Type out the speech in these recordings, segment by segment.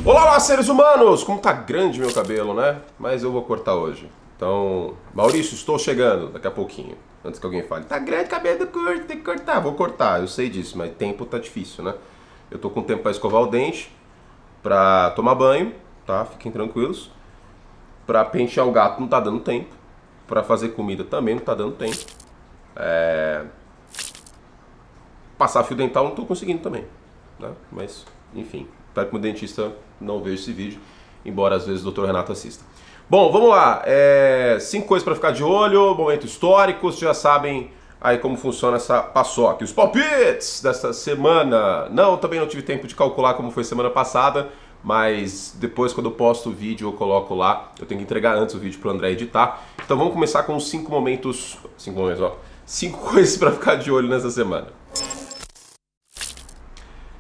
Olá, olá, seres humanos! Como tá grande meu cabelo, né? Mas eu vou cortar hoje. Então, Maurício, estou chegando daqui a pouquinho. Antes que alguém fale, tá grande cabelo, curto, tem que cortar. Vou cortar, eu sei disso, mas tempo tá difícil, né? Eu tô com tempo pra escovar o dente, pra tomar banho, tá? Fiquem tranquilos. Pra pentear o gato não tá dando tempo. Pra fazer comida também não tá dando tempo. Passar fio dental não tô conseguindo também, né? Mas, enfim, espero que o dentista não veja esse vídeo, embora às vezes o Dr. Renato assista. Bom, vamos lá. 5 coisas para ficar de olho, momento histórico, vocês já sabem aí como funciona essa paçoca. Os palpites desta semana. Não, também não tive tempo de calcular como foi semana passada, mas depois quando eu posto o vídeo eu coloco lá. Eu tenho que entregar antes o vídeo para o André editar. Então vamos começar com os 5 momentos, 5 coisas para ficar de olho nessa semana.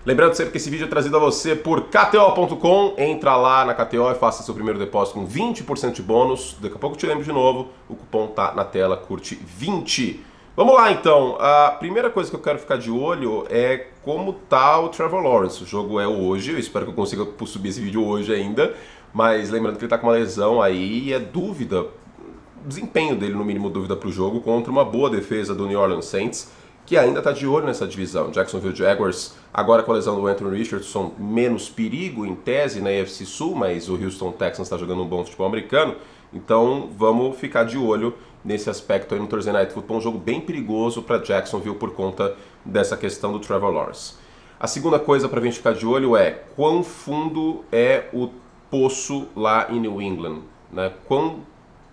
Lembrando sempre que esse vídeo é trazido a você por KTO.com. Entra lá na KTO e faça seu primeiro depósito com 20% de bônus. Daqui a pouco eu te lembro de novo. O cupom tá na tela, curte 20. Vamos lá então. A primeira coisa que eu quero ficar de olho é como tá o Trevor Lawrence. O jogo é hoje. Eu espero que eu consiga subir esse vídeo hoje ainda. Mas lembrando que ele tá com uma lesão aí e é dúvida. O desempenho dele, no mínimo, dúvida pro jogo contra uma boa defesa do New Orleans Saints, que ainda está de olho nessa divisão. Jacksonville Jaguars, agora com a lesão do Anthony Richardson, menos perigo em tese na AFC Sul, mas o Houston Texans está jogando um bom futebol americano, então vamos ficar de olho nesse aspecto aí no Thursday Night Football, um jogo bem perigoso para Jacksonville por conta dessa questão do Trevor Lawrence. A segunda coisa para a gente ficar de olho é quão fundo é o poço lá em New England, né?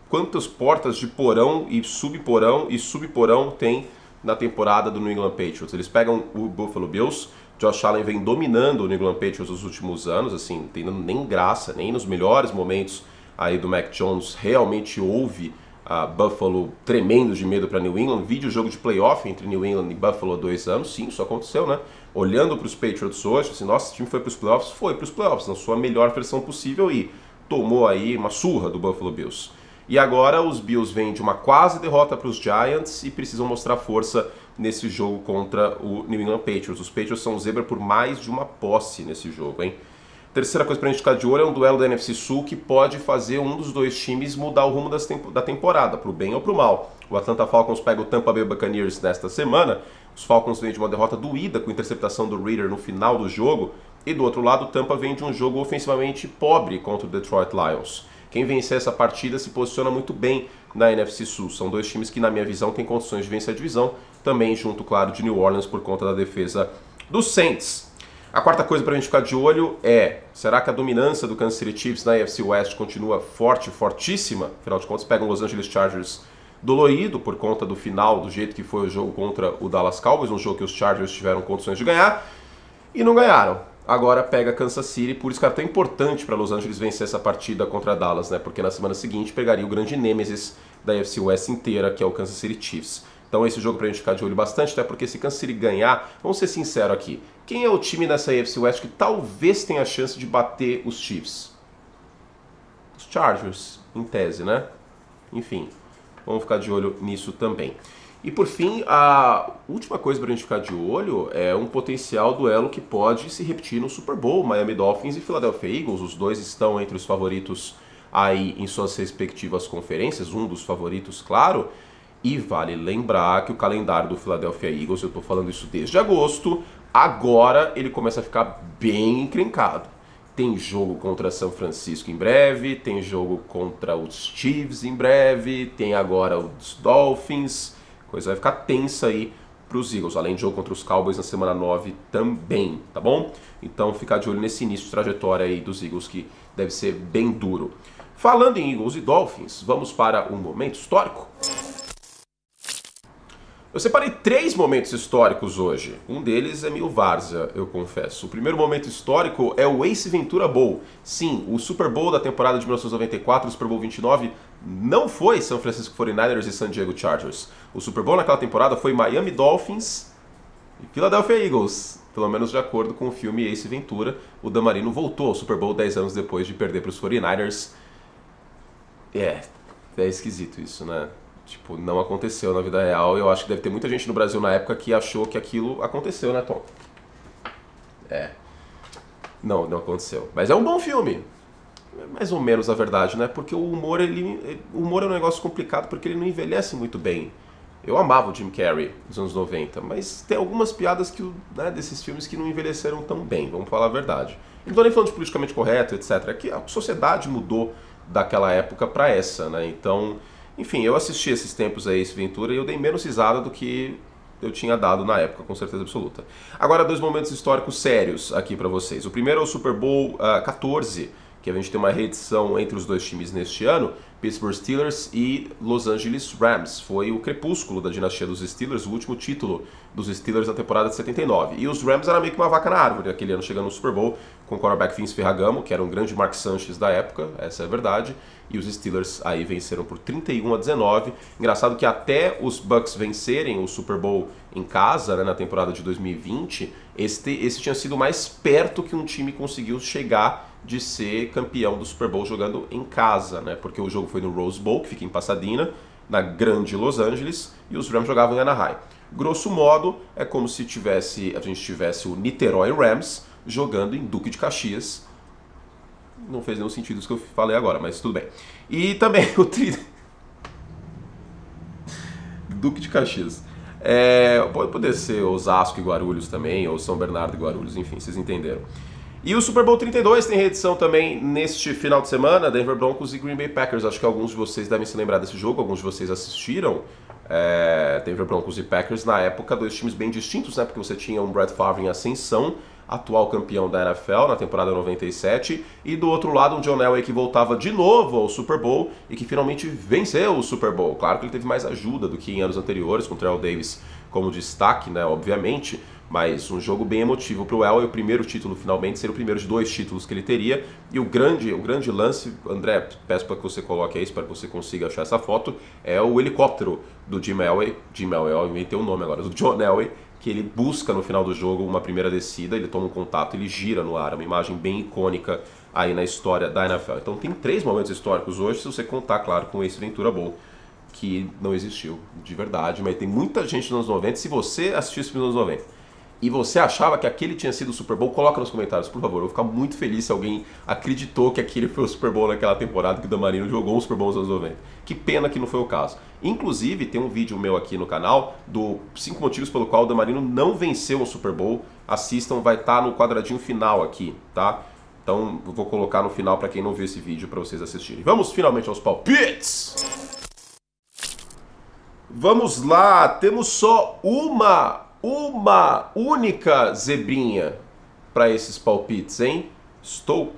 Quantas portas de porão e subporão tem na temporada do New England Patriots. Eles pegam o Buffalo Bills, Josh Allen vem dominando o New England Patriots nos últimos anos, assim, não tem nem graça, nem nos melhores momentos aí do Mac Jones realmente houve Buffalo tremendo de medo para New England. Vídeo jogo de playoff entre New England e Buffalo há 2 anos, sim, isso aconteceu, né? Olhando para os Patriots hoje, assim, nossa, esse time foi para os playoffs na sua melhor versão possível e tomou aí uma surra do Buffalo Bills. E agora os Bills vêm de uma quase derrota para os Giants e precisam mostrar força nesse jogo contra o New England Patriots. Os Patriots são zebra por mais de uma posse nesse jogo, hein? Terceira coisa para a gente ficar de olho é um duelo da NFC Sul que pode fazer um dos dois times mudar o rumo da temporada, para o bem ou para o mal. O Atlanta Falcons pega o Tampa Bay Buccaneers nesta semana. Os Falcons vêm de uma derrota doída com interceptação do Reader no final do jogo. E do outro lado, o Tampa vem de um jogo ofensivamente pobre contra o Detroit Lions. Quem vencer essa partida se posiciona muito bem na NFC Sul. São dois times que, na minha visão, têm condições de vencer a divisão. Também junto, claro, de New Orleans por conta da defesa dos Saints. A quarta coisa para a gente ficar de olho é, será que a dominância do Kansas City Chiefs na AFC West continua forte, fortíssima? Afinal de contas, pegam o Los Angeles Chargers dolorido por conta do final, do jeito que foi o jogo contra o Dallas Cowboys, um jogo que os Chargers tiveram condições de ganhar e não ganharam. Agora pega Kansas City, por isso que é tão importante para Los Angeles vencer essa partida contra Dallas, né? Porque na semana seguinte pegaria o grande nêmesis da AFC West inteira, que é o Kansas City Chiefs. Então esse jogo pra gente ficar de olho bastante, até porque se Kansas City ganhar, vamos ser sinceros aqui, quem é o time nessa AFC West que talvez tenha a chance de bater os Chiefs? Os Chargers, em tese, né? Enfim, vamos ficar de olho nisso também. E por fim, a última coisa para a gente ficar de olho é um potencial duelo que pode se repetir no Super Bowl, Miami Dolphins e Philadelphia Eagles. Os dois estão entre os favoritos aí em suas respectivas conferências, um dos favoritos, claro. E vale lembrar que o calendário do Philadelphia Eagles, eu estou falando isso desde agosto, agora ele começa a ficar bem encrencado. Tem jogo contra São Francisco em breve, tem jogo contra os Chiefs em breve, tem agora os Dolphins. A coisa vai ficar tensa aí para os Eagles, além de jogo contra os Cowboys na semana 9 também, tá bom? Então ficar de olho nesse início de trajetória aí dos Eagles que deve ser bem duro. Falando em Eagles e Dolphins, vamos para um momento histórico. Eu separei 3 momentos históricos hoje. Um deles é meio várzea, eu confesso. O primeiro momento histórico é o Ace Ventura Bowl. Sim, o Super Bowl da temporada de 1994, o Super Bowl 29, não foi San Francisco 49ers e San Diego Chargers. O Super Bowl naquela temporada foi Miami Dolphins e Philadelphia Eagles. Pelo menos de acordo com o filme Ace Ventura, o Dan Marino voltou ao Super Bowl 10 anos depois de perder para os 49ers. É esquisito isso, né? Tipo, não aconteceu na vida real. Eu acho que deve ter muita gente no Brasil na época que achou que aquilo aconteceu, né, Tom? Não, não aconteceu. Mas é um bom filme. Mais ou menos a verdade, né? Porque o humor é um negócio complicado porque ele não envelhece muito bem. Eu amava o Jim Carrey nos anos 90, mas tem algumas piadas né, desses filmes que não envelheceram tão bem, vamos falar a verdade. Não tô nem falando de politicamente correto, etc. É que a sociedade mudou daquela época para essa, né? Então, enfim, eu assisti esses tempos aí, esse Ventura, e eu dei menos risada do que eu tinha dado na época, com certeza absoluta. Agora, 2 momentos históricos sérios aqui para vocês. O primeiro é o Super Bowl 14, que a gente tem uma reedição entre os 2 times neste ano, Pittsburgh Steelers e Los Angeles Rams. Foi o crepúsculo da dinastia dos Steelers, o último título dos Steelers na temporada de 79. E os Rams eram meio que uma vaca na árvore aquele ano, chegando no Super Bowl com o quarterback Vince Ferragamo, que era um grande Mark Sanchez da época, essa é a verdade. E os Steelers aí venceram por 31-19. Engraçado que até os Bucks vencerem o Super Bowl em casa, né, na temporada de 2020, esse tinha sido mais perto que um time conseguiu chegar de ser campeão do Super Bowl jogando em casa, né? Porque o jogo foi no Rose Bowl, que fica em Pasadena, na grande Los Angeles, e os Rams jogavam em Anaheim. Grosso modo, é como se a gente tivesse o Niterói Rams jogando em Duque de Caxias. Não fez nenhum sentido isso que eu falei agora, mas tudo bem. E também o Duque de Caxias. Pode poder ser Osasco e Guarulhos também, ou São Bernardo e Guarulhos, enfim, vocês entenderam. E o Super Bowl 32 tem reedição também neste final de semana, Denver Broncos e Green Bay Packers. Acho que alguns de vocês devem se lembrar desse jogo, alguns de vocês assistiram Denver Broncos e Packers na época, 2 times bem distintos, né? Porque você tinha um Brett Favre em ascensão, atual campeão da NFL na temporada 97, e do outro lado um John Elway que voltava de novo ao Super Bowl e que finalmente venceu o Super Bowl. Claro que ele teve mais ajuda do que em anos anteriores, com o Terrell Davis como destaque, né? Obviamente. Mas um jogo bem emotivo para o Elway, o primeiro título finalmente, ser o primeiro de 2 títulos que ele teria. E o grande lance, André, peço para que você coloque aí, espero que você consiga achar essa foto, é o helicóptero do Jim Elway, eu inventei o nome agora, do John Elway, que ele busca no final do jogo uma primeira descida, ele toma um contato, ele gira no ar, uma imagem bem icônica aí na história da NFL. Então tem 3 momentos históricos hoje, se você contar, claro, com esse Ventura Bowl, que não existiu de verdade, mas tem muita gente nos anos 90, se você assistiu esse filme nos anos 90, e você achava que aquele tinha sido o Super Bowl, coloca nos comentários, por favor. Eu vou ficar muito feliz se alguém acreditou que aquele foi o Super Bowl naquela temporada que o Dan Marino jogou o Super Bowl nos anos 90. Que pena que não foi o caso. Inclusive, tem um vídeo meu aqui no canal do 5 motivos pelo qual o Dan Marino não venceu o Super Bowl. Assistam, vai estar no quadradinho final aqui, tá? Então, eu vou colocar no final para quem não viu esse vídeo para vocês assistirem. Vamos finalmente aos palpites! Vamos lá, temos só uma única zebrinha para esses palpites, hein? Estou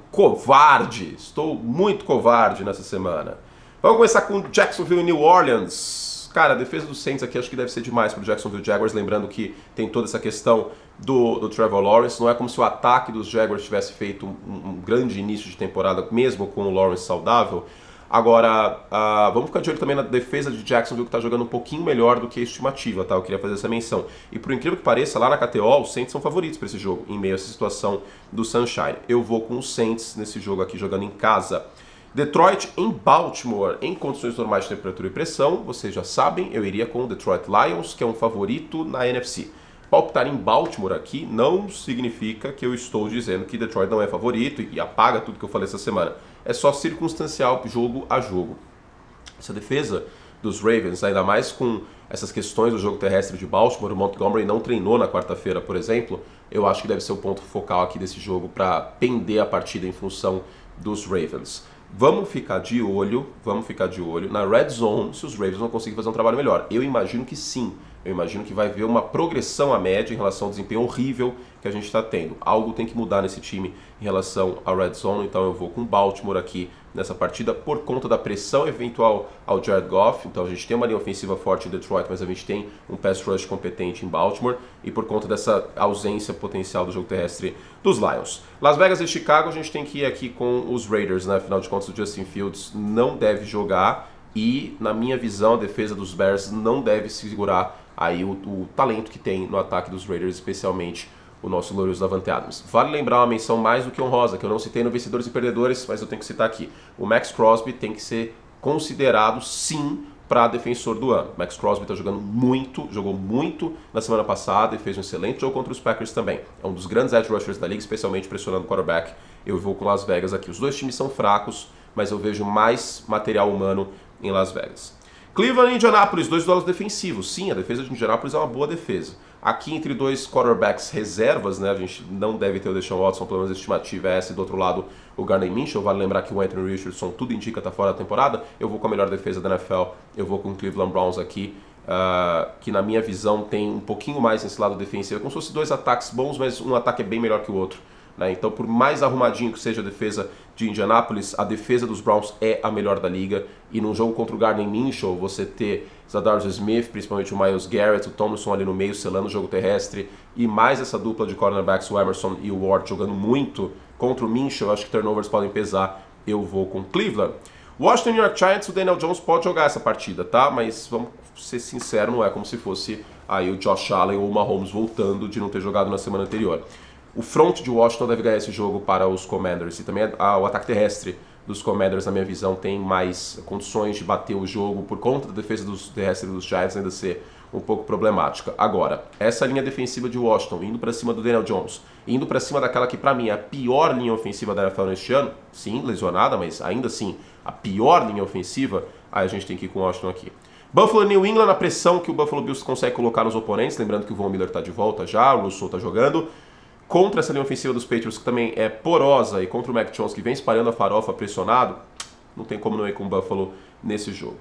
muito covarde nessa semana. Vamos começar com Jacksonville e New Orleans. Cara, a defesa do Saints aqui acho que deve ser demais para o Jacksonville Jaguars, lembrando que tem toda essa questão do Trevor Lawrence. Não é como se o ataque dos Jaguars tivesse feito um grande início de temporada, mesmo com o Lawrence saudável. Agora, vamos ficar de olho também na defesa de Jacksonville, que está jogando um pouquinho melhor do que a estimativa, tá? Eu queria fazer essa menção. E por incrível que pareça, lá na KTO, os Saints são favoritos para esse jogo, em meio a essa situação do Sunshine. Eu vou com os Saints nesse jogo aqui, jogando em casa. Detroit em Baltimore, em condições normais de temperatura e pressão, vocês já sabem, eu iria com o Detroit Lions, que é um favorito na NFC. Palpitar em Baltimore aqui não significa que eu estou dizendo que Detroit não é favorito e apaga tudo que eu falei essa semana. É só circunstancial, jogo a jogo. Essa defesa dos Ravens, ainda mais com essas questões do jogo terrestre de Baltimore, o Montgomery não treinou na quarta-feira, por exemplo, eu acho que deve ser o ponto focal aqui desse jogo para pender a partida em função dos Ravens. Vamos ficar de olho na Red Zone se os Ravens vão conseguir fazer um trabalho melhor. Eu imagino que sim. Eu imagino que vai haver uma progressão à média em relação ao desempenho horrível que a gente está tendo. Algo tem que mudar nesse time em relação à Red Zone, então eu vou com Baltimore aqui nessa partida por conta da pressão eventual ao Jared Goff. Então a gente tem uma linha ofensiva forte em Detroit, mas a gente tem um pass rush competente em Baltimore e por conta dessa ausência potencial do jogo terrestre dos Lions. Las Vegas e Chicago a gente tem que ir aqui com os Raiders, né? Afinal de contas o Justin Fields não deve jogar e, na minha visão, a defesa dos Bears não deve segurar aí o talento que tem no ataque dos Raiders, especialmente o nosso glorioso Davante Adams. Vale lembrar uma menção mais do que honrosa, que eu não citei no Vencedores e Perdedores, mas eu tenho que citar aqui. O Max Crosby tem que ser considerado, sim, para defensor do ano. Max Crosby está jogando muito, jogou muito na semana passada e fez um excelente jogo contra os Packers também. É um dos grandes edge rushers da liga, especialmente pressionando o quarterback. Eu vou com Las Vegas aqui. Os dois times são fracos, mas eu vejo mais material humano em Las Vegas. Cleveland e Indianapolis, dois duelos defensivos. Sim, a defesa de Indianapolis é uma boa defesa. Aqui entre dois quarterbacks reservas, né, a gente não deve ter o Deshaun Watson, pelo menos a estimativa é essa, e do outro lado o Gardner Minshew. Vale lembrar que o Anthony Richardson, tudo indica, está fora da temporada. Eu vou com a melhor defesa da NFL, eu vou com o Cleveland Browns aqui, que na minha visão tem um pouquinho mais nesse lado defensivo. É como se fossem dois ataques bons, mas um ataque é bem melhor que o outro. Então, por mais arrumadinho que seja a defesa de Indianapolis, a defesa dos Browns é a melhor da liga. E num jogo contra o Gardner Minshew, você ter Zadarius Smith, principalmente o Myles Garrett, o Thompson ali no meio, selando o jogo terrestre, e mais essa dupla de cornerbacks, o Emerson e o Ward, jogando muito contra o Minshew, eu acho que turnovers podem pesar. Eu vou com Cleveland. Washington e New York Giants, o Daniel Jones pode jogar essa partida, tá? Mas vamos ser sinceros, não é como se fosse aí o Josh Allen ou o Mahomes voltando de não ter jogado na semana anterior. O front de Washington deve ganhar esse jogo para os Commanders. E também o ataque terrestre dos Commanders, na minha visão, tem mais condições de bater o jogo por conta da defesa terrestre dos Giants ainda ser um pouco problemática. Agora, essa linha defensiva de Washington, indo para cima do Daniel Jones, indo para cima daquela que para mim é a pior linha ofensiva da NFL neste ano, sim, lesionada, mas ainda assim, a pior linha ofensiva, aí a gente tem que ir com o Washington aqui. Buffalo e New England, a pressão que o Buffalo Bills consegue colocar nos oponentes, lembrando que o Von Miller está de volta já, o Russell está jogando, contra essa linha ofensiva dos Patriots, que também é porosa, e contra o Mac Jones, que vem espalhando a farofa pressionado, não tem como não ir com o Buffalo nesse jogo.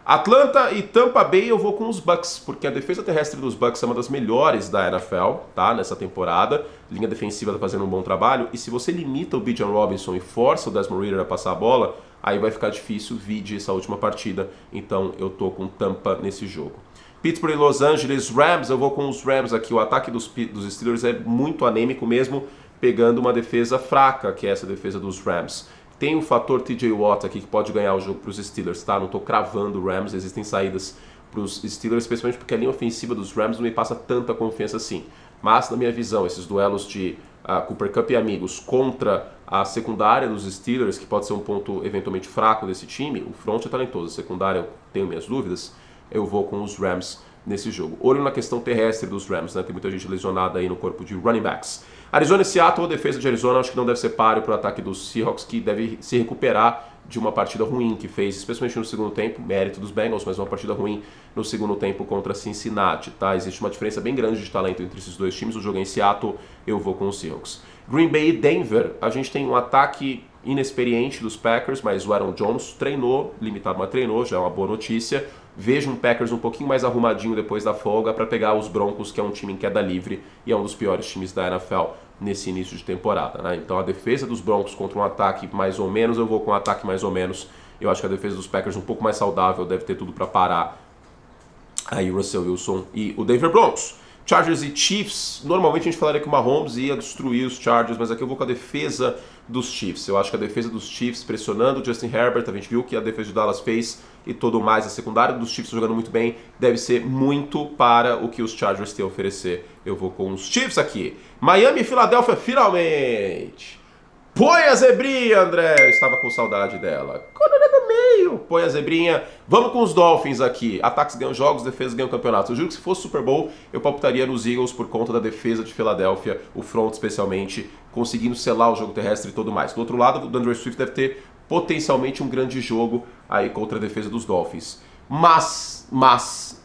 Atlanta e Tampa Bay, eu vou com os Bucks, porque a defesa terrestre dos Bucks é uma das melhores da NFL, tá? Nessa temporada. Linha defensiva tá fazendo um bom trabalho, e se você limita o Bijan Robinson e força o Desmond Ridder a passar a bola, aí vai ficar difícil, vide essa última partida. Então eu tô com Tampa nesse jogo. Pittsburgh e Los Angeles Rams, eu vou com os Rams aqui. O ataque dos Steelers é muito anêmico mesmo, pegando uma defesa fraca, que é essa defesa dos Rams. Tem o fator TJ Watt aqui que pode ganhar o jogo para os Steelers, tá? Não estou cravando o Rams, existem saídas para os Steelers, especialmente porque a linha ofensiva dos Rams não me passa tanta confiança assim. Mas, na minha visão, esses duelos de Cooper Kupp e amigos contra a secundária dos Steelers, que pode ser um ponto eventualmente fraco desse time, o front é talentoso, a secundária eu tenho minhas dúvidas, eu vou com os Rams nesse jogo. Olho na questão terrestre dos Rams, né? Tem muita gente lesionada aí no corpo de running backs. Arizona e Seattle, a defesa de Arizona, acho que não deve ser páreo para o ataque dos Seahawks, que deve se recuperar de uma partida ruim que fez, especialmente no segundo tempo, mérito dos Bengals, mas uma partida ruim no segundo tempo contra Cincinnati, tá? Existe uma diferença bem grande de talento entre esses dois times. O jogo é em Seattle, eu vou com os Seahawks. Green Bay e Denver, a gente tem um ataque inexperiente dos Packers, mas o Aaron Jones treinou, limitado, mas treinou, já é uma boa notícia. Vejo um Packers um pouquinho mais arrumadinho depois da folga para pegar os Broncos, que é um time em queda livre e é um dos piores times da NFL nesse início de temporada, né? Então a defesa dos Broncos contra um ataque mais ou menos, eu vou com um ataque mais ou menos. Eu acho que a defesa dos Packers um pouco mais saudável, deve ter tudo para parar aí o Russell Wilson e o Denver Broncos. Chargers e Chiefs, normalmente a gente falaria que o Mahomes ia destruir os Chargers, mas aqui eu vou com a defesa dos Chiefs. Eu acho que a defesa dos Chiefs pressionando o Justin Herbert, a gente viu que a defesa de Dallas fez e tudo mais, a secundária dos Chiefs jogando muito bem, deve ser muito para o que os Chargers têm a oferecer. Eu vou com os Chiefs aqui. Miami e Filadélfia, finalmente! Põe a zebrinha, André! Eu estava com saudade dela. Corona do meio! Põe a zebrinha. Vamos com os Dolphins aqui. Ataques ganham jogos, defesas ganham campeonatos. Eu juro que se fosse Super Bowl, eu palpitaria nos Eagles por conta da defesa de Filadélfia, o front especialmente, conseguindo selar o jogo terrestre e tudo mais. Do outro lado, o DeAndre Swift deve ter potencialmente um grande jogo aí contra a defesa dos Dolphins. Mas,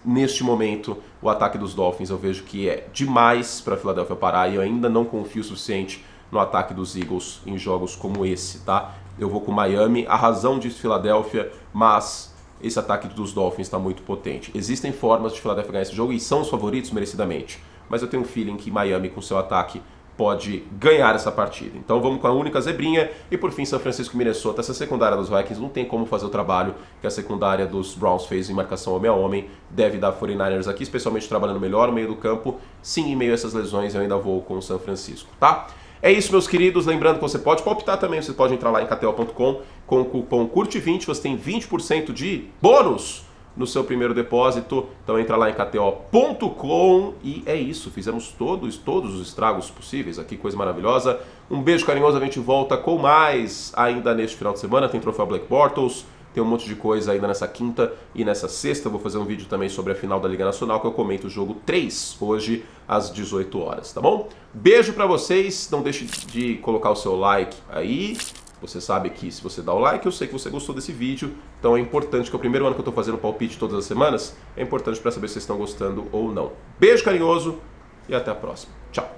neste momento, o ataque dos Dolphins eu vejo que é demais para a Filadélfia parar e eu ainda não confio o suficiente no ataque dos Eagles em jogos como esse, tá? Eu vou com Miami, a razão de Filadélfia, mas esse ataque dos Dolphins está muito potente. Existem formas de Filadélfia ganhar esse jogo e são os favoritos merecidamente, mas eu tenho um feeling que Miami com seu ataque pode ganhar essa partida. Então vamos com a única zebrinha e por fim São Francisco e Minnesota. Essa secundária dos Vikings não tem como fazer o trabalho que a secundária dos Browns fez em marcação homem a homem. Deve dar 49ers aqui, especialmente trabalhando melhor no meio do campo. Sim, em meio a essas lesões eu ainda vou com o São Francisco, tá? É isso, meus queridos. Lembrando que você pode palpitar também. Você pode entrar lá em KTO.com com o cupom CURTE20. Você tem 20% de bônus no seu primeiro depósito. Então entra lá em KTO.com e é isso. Fizemos todos os estragos possíveis aqui. Coisa maravilhosa. Um beijo carinhoso. A gente volta com mais ainda neste final de semana. Tem troféu Black Bortles, Tem um monte de coisa ainda nessa quinta e nessa sexta. Eu vou fazer um vídeo também sobre a final da Liga Nacional, que eu comento o jogo 3, hoje às 18 horas, tá bom? Beijo pra vocês, não deixe de colocar o seu like aí. Você sabe que se você dá o like, eu sei que você gostou desse vídeo. Então é importante, que é o primeiro ano que eu tô fazendo palpite todas as semanas, é importante para saber se vocês estão gostando ou não. Beijo carinhoso e até a próxima. Tchau!